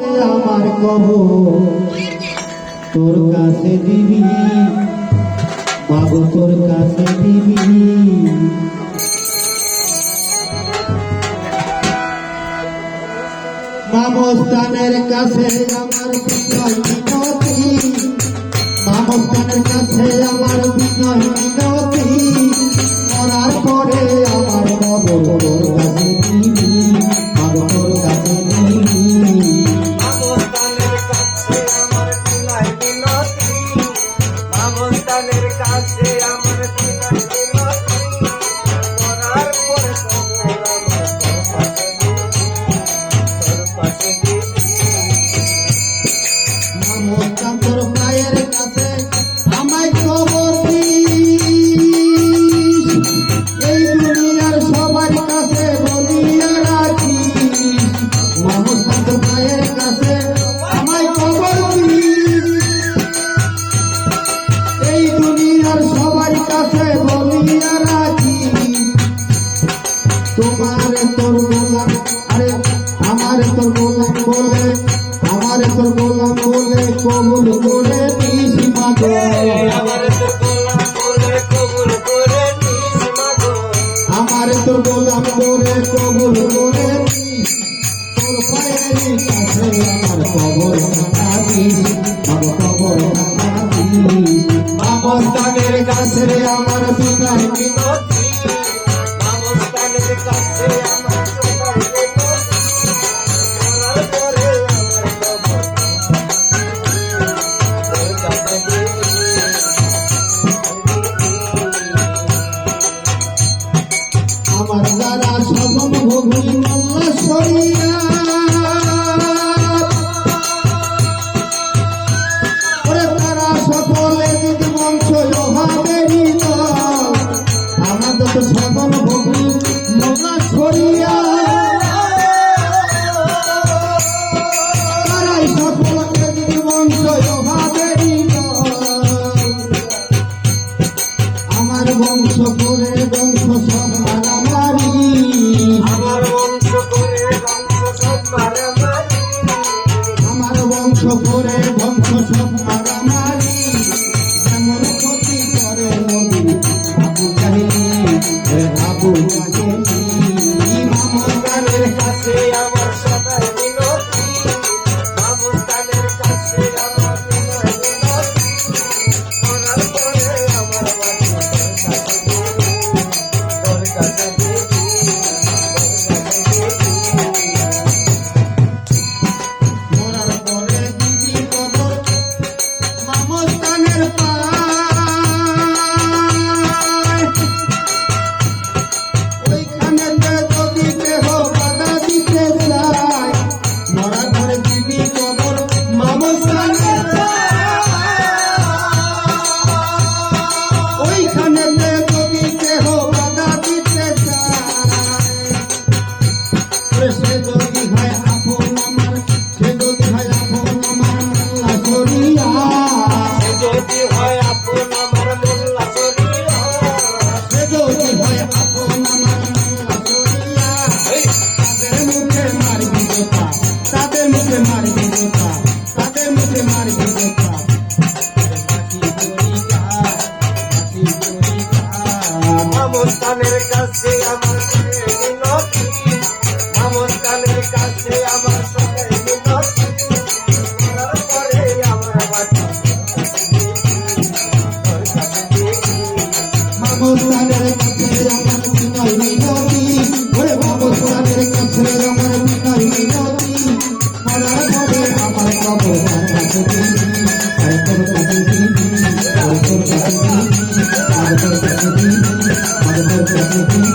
আমার কবর তোর কাছে দিবি, বাবু তোর কাছে দিবি। মামস্তানের কাছে আমার বিনয় মিনতি, মামস্তানের কাছে আমার বিনয় মিনতি, মরার পরে আমার কবর তোর কাছে দিবি, বাবু তোর কাছে দিবি। মামস্তানের কাছে আমার বিনয় মিনতি, মামস্তানের কাছে আমার বিনয় মিনতি, মরার পরে কবর আমার তোর কাছে দিবি। মামস্তান তোর পায়ের কাছে আমায় কবর দিস, এই দুনিয়ার সবার কাছে বলিয়া রাখিস। মামস্তান তোর পায়ের কাছে আমায় কবর দিস, এই দুনিয়ার সবার কাছে বলিয়া রাখিস। তোমার তোর গোলাম, আরে আমার তোর গোলাম বলে, আমার তোর গোলাম বলে কবুল করে দিস মাগো। আমার তোর গোলাম বলে কবুল করে নিস মাগো, আমার তোর গোলাম বলে কবুল করে দিস, তোর পায়ের কাছে আমার কবর খানা দিস, আমার কবর খানা দিস। মামস্তানের কাছে আমার বিনয় মিনতি, মামস্তানের কাছে আমার বিনয় মিনতি, মরার পরে আমার কবর তোর কাছে দিবি। আমার যারা সবম ভোগী মোল্লা সরিয়া, ওরে তারা সকলে যদি বংশ লোহাবেরি দল, আমাদের তো সবম ভোগী মোল্লা সরিয়া, তারাই সকলকে যদি বংশ লোহাবেরি দল। আমার বংশ করে বংশ সব মারামারি, আমার বংশ করে বংশ সব মারামারি, আমার বংশ করে বংশ সব মারামারি। যেমন ক্ষতি করে নবী আবু জাহেলি, আবু জাহেলি। মামস্তানের কাছে আমার সদাই মিনতি, মামস্তানের কাছে আমার বিনয় মিনতি, মরার পরে আমার বাড়ি তোর কাছে দিবি, তোর কাছে দিবি। মরার পরে দিদি কবর মামস্তানের পায়, ওইখানেতে যদি কেহ বাধা দিতে চায়, মরার পরে দিদি কবর মামস্তানের পায়, ওইখানেতে যদি কেহ বাধা দিতে চায়, সে যদি হয় আপন আমার, সে যদি হয় আপন আমার মোল্লা সরিয়া, যদি হয় আপন আমার মোল্লা সরিয়া, সে যদি হয় আপন আমার মোল্লা সরিয়া, তাদের মুখে মারবি জোতা, তাদের মুখে মারবি জোতা, তাদের মুখে মারবি জোতা। মামস্তানের কাছে আমার সদাই মিনতি, মামস্তানের কাছে আমার সদাই মিনতি, মরার পরে আমার বাড়ি তোর কাছে দিবি। মামস্তানের কাছে আমার বিনয় মিনতি, ওরে মামস্তানের কাছে আমার বিনয় মিনতি, মরার পরে আমার কবর তার কাছে দিবি, আর তোর কাছে দিবি, আর তোর কাছে দিবি, আর তোর কাছে দিবি, আর তোর কাছে দিবি।